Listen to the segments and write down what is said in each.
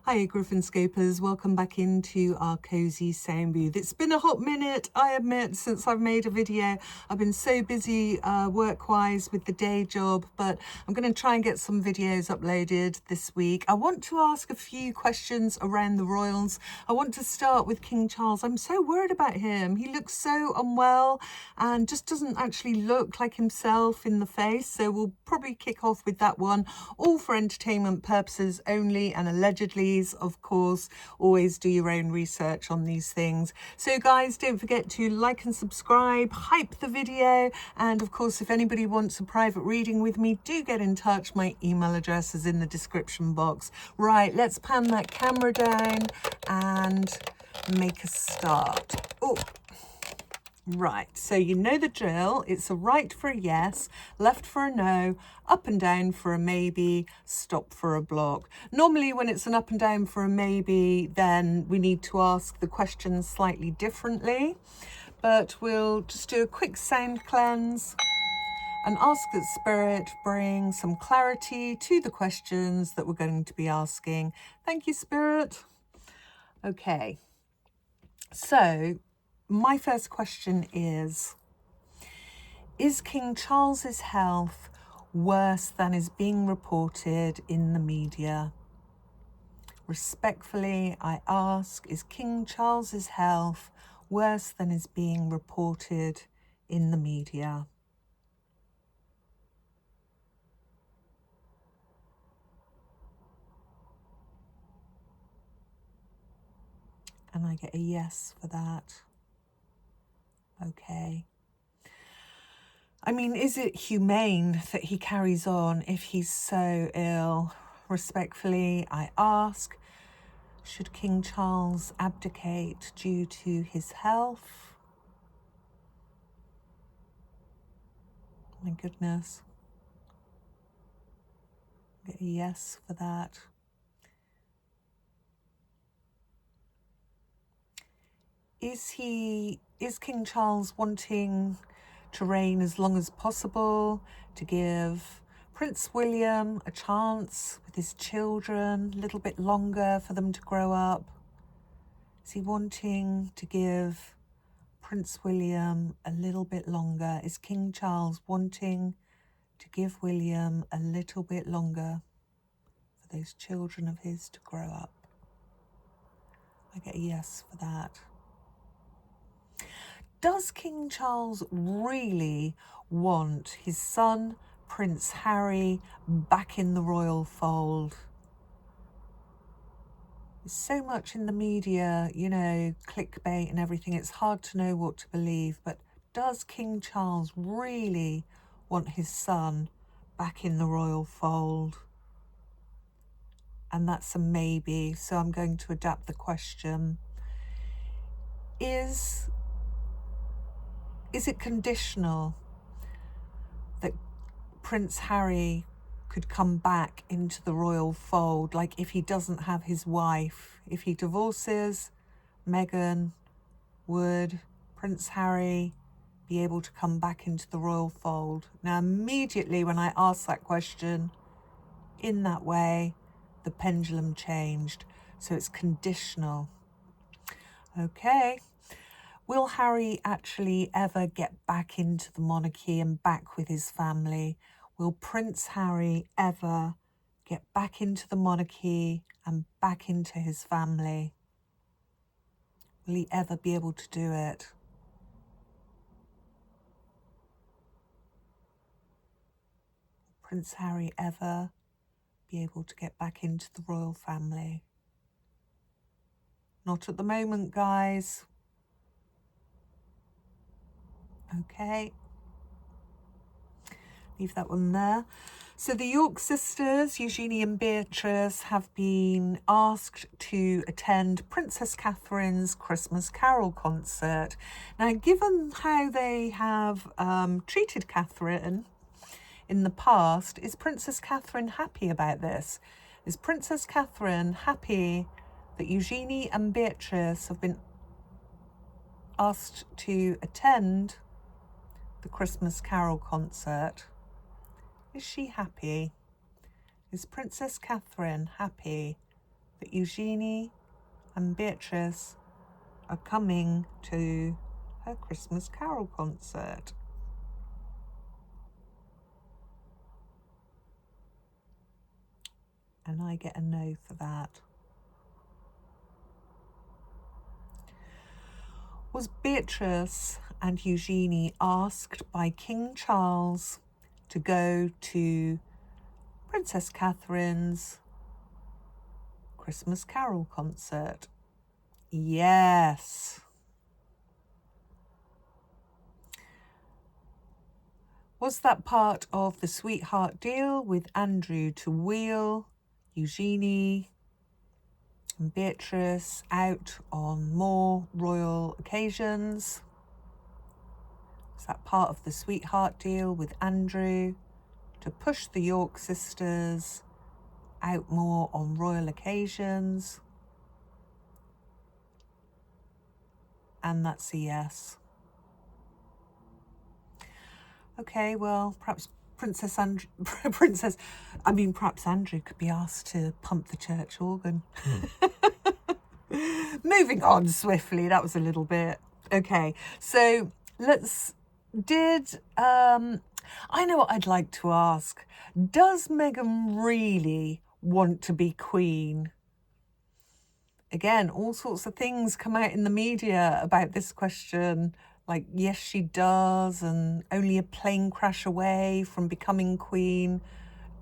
Hi Griffin Scopers, welcome back into our cozy sound booth. It's been a hot minute, I admit, since I've made a video. I've been so busy work-wise with the day job, but I'm going to try and get some videos uploaded this week. I want to ask a few questions around the royals. I want to start with King Charles. I'm so worried about him. He looks so unwell and just doesn't actually look like himself in the face, so we'll probably kick off with that one, all for entertainment purposes only, and allegedly, of course. Always do your own research on these things. So guys, don't forget to like and subscribe, hype the video, and of course if anybody wants a private reading with me, do get in touch. My email address is in the description box. Right, let's pan that camera down and make a start. Oh, right, so you know the drill. It's a right for a yes, left for a no, up and down for a maybe, stop for a block. Normally when it's an up and down for a maybe, then we need to ask the questions slightly differently, but we'll just do a quick sound cleanse and ask that Spirit bring some clarity to the questions that we're going to be asking. Thank you, Spirit. Okay, so my first question is King Charles's health worse than is being reported in the media? Respectfully, I ask, is King Charles's health worse than is being reported in the media? And I get a yes for that. Okay. I mean, is it humane that he carries on if he's so ill? Respectfully, I ask, should King Charles abdicate due to his health? My goodness. Get a yes for that. Is King Charles wanting to reign as long as possible, to give Prince William a chance with his children, a little bit longer for them to grow up? Is he wanting to give Prince William a little bit longer? Is King Charles wanting to give William a little bit longer for those children of his to grow up? I get a yes for that. Does King Charles really want his son, Prince Harry, back in the royal fold? There's so much in the media, you know, clickbait and everything. It's hard to know what to believe, but does King Charles really want his son back in the royal fold? And that's a maybe, so I'm going to adapt the question. Is it conditional that Prince Harry could come back into the royal fold? Like if he doesn't have his wife, if he divorces Meghan, would Prince Harry be able to come back into the royal fold? Now, immediately when I asked that question in that way, the pendulum changed. So it's conditional. Okay. Will Harry actually ever get back into the monarchy and back with his family? Will Prince Harry ever get back into the monarchy and back into his family? Will he ever be able to do it? Prince Harry ever be able to get back into the royal family? Not at the moment, guys. Okay. Leave that one there. So the York sisters, Eugenie and Beatrice, have been asked to attend Princess Catherine's Christmas Carol concert. Now, given how they have treated Catherine in the past, is Princess Catherine happy about this? Is Princess Catherine happy that Eugenie and Beatrice have been asked to attend the Christmas Carol concert? Is she happy? Is Princess Catherine happy that Eugenie and Beatrice are coming to her Christmas Carol concert. And I get a no for that. Was Beatrice and Eugenie asked by King Charles to go to Princess Catherine's Christmas Carol concert? Yes. Was that part of the sweetheart deal with Andrew to wheel Eugenie and Beatrice out on more royal occasions? Was that part of the sweetheart deal with Andrew to push the York sisters out more on royal occasions? And that's a yes. Okay, well, perhaps perhaps Andrew could be asked to pump the church organ. Moving on swiftly, that was a little bit. Okay, so I know what I'd like to ask. Does Meghan really want to be queen? Again, all sorts of things come out in the media about this question. Like, yes, she does, and only a plane crash away from becoming queen.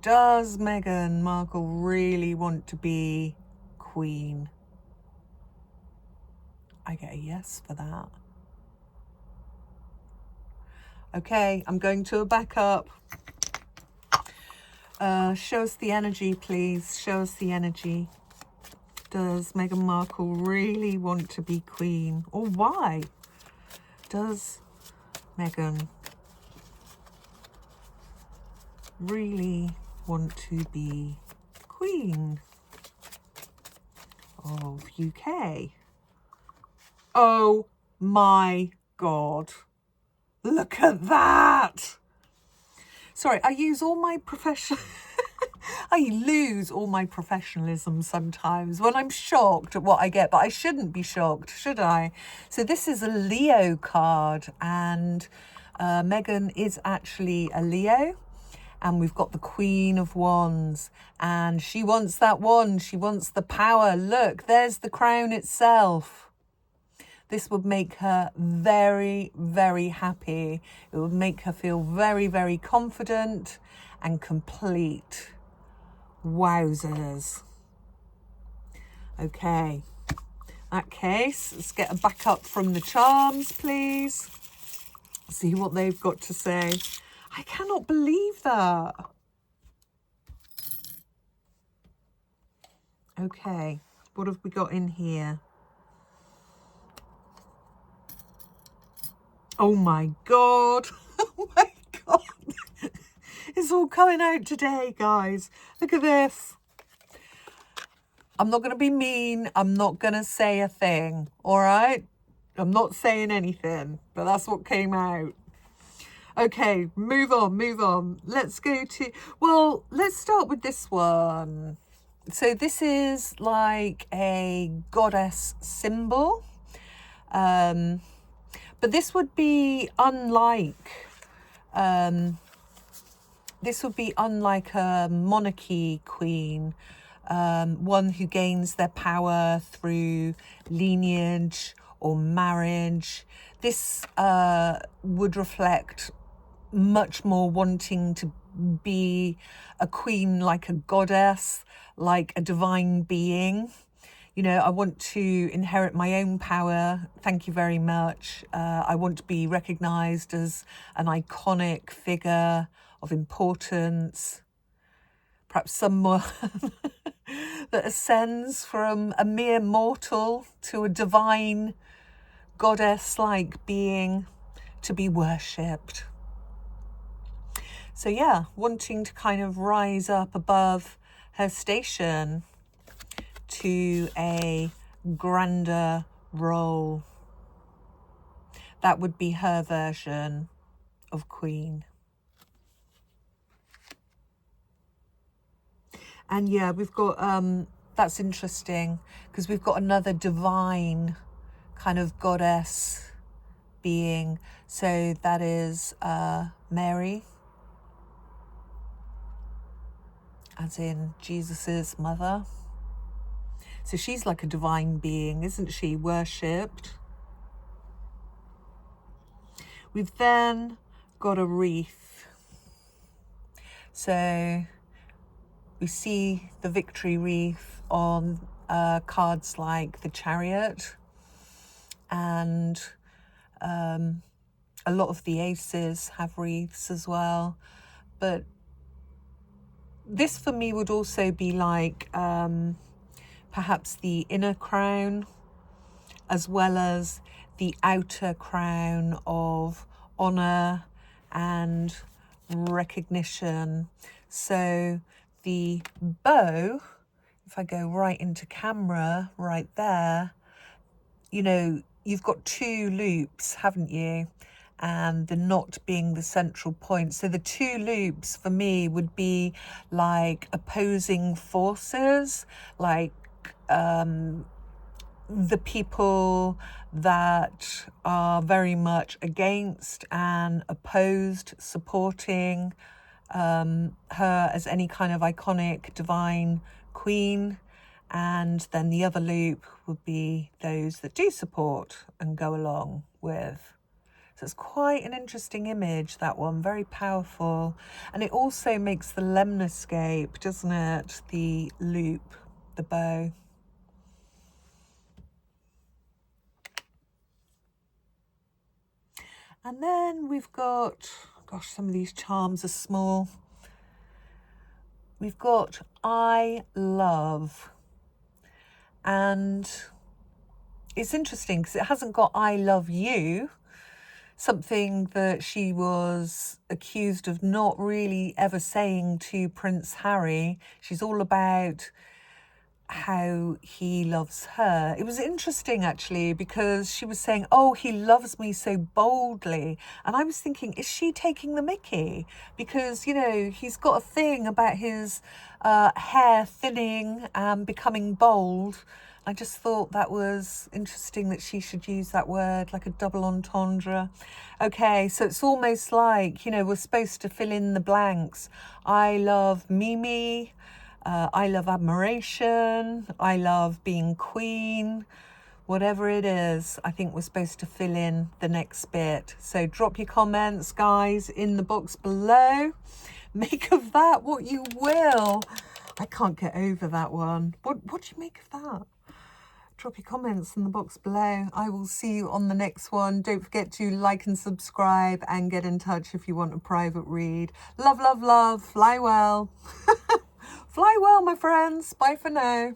Does Meghan Markle really want to be queen? I get a yes for that. Okay, I'm going to a backup. Show us the energy, please. Show us the energy. Does Meghan Markle really want to be queen? Or why? Does Meghan really want to be queen of UK? Oh my God. Look at that. Sorry, I lose all my professionalism sometimes when I'm shocked at what I get, but I shouldn't be shocked, should I? So this is a Leo card, and Meghan is actually a Leo, and we've got the Queen of Wands, and she wants that wand, she wants the power. Look, there's the crown itself. This would make her very, very happy. It would make her feel very, very confident and complete. Wowzers. Okay, in that case, let's get a backup from the charms, please. See what they've got to say. I cannot believe that. Okay, what have we got in here? Oh my God. Oh my God. It's all coming out today, guys. Look at this. I'm not going to be mean. I'm not going to say a thing. All right? I'm not saying anything, but that's what came out. Okay, move on. Let's go to, well, let's start with this one. So this is like a goddess symbol. But this would be unlike a monarchy queen, one who gains their power through lineage or marriage. This would reflect much more wanting to be a queen, like a goddess, like a divine being. You know, I want to inherit my own power. Thank you very much. I want to be recognised as an iconic figure of importance. Perhaps someone that ascends from a mere mortal to a divine goddess-like being to be worshipped. So yeah, wanting to kind of rise up above her station to a grander role. That would be her version of queen. And yeah, we've got that's interesting, because we've got another divine kind of goddess being. So that is Mary, as in Jesus's mother. So she's like a divine being, isn't she? Worshipped. We've then got a wreath. So we see the victory wreath on cards like the Chariot, and a lot of the aces have wreaths as well. But this for me would also be like perhaps the inner crown, as well as the outer crown of honor and recognition. So the bow, if I go right into camera right there, you know, you've got two loops, haven't you? And the knot being the central point. So the two loops for me would be like opposing forces, like the people that are very much against and opposed supporting her as any kind of iconic divine queen. And then the other loop would be those that do support and go along with. So it's quite an interesting image, that one, very powerful. And it also makes the lemniscape, doesn't it? The loop, the bow. And then we've got, gosh, some of these charms are small. We've got I love. And it's interesting because it hasn't got I love you, something that she was accused of not really ever saying to Prince Harry. She's all about how he loves her. It was interesting actually, because she was saying, oh, he loves me so boldly, and I was thinking, is she taking the mickey? Because, you know, he's got a thing about his hair thinning and becoming bold. I just thought that was interesting that she should use that word, like a double entendre. Okay, so it's almost like, you know, we're supposed to fill in the blanks. I love Mimi. I love admiration, I love being queen, whatever it is. I think we're supposed to fill in the next bit. So drop your comments, guys, in the box below. Make of that what you will. I can't get over that one. What do you make of that? Drop your comments in the box below. I will see you on the next one. Don't forget to like and subscribe and get in touch if you want a private read. Love, love, love. Fly well. Fly well, my friends. Bye for now.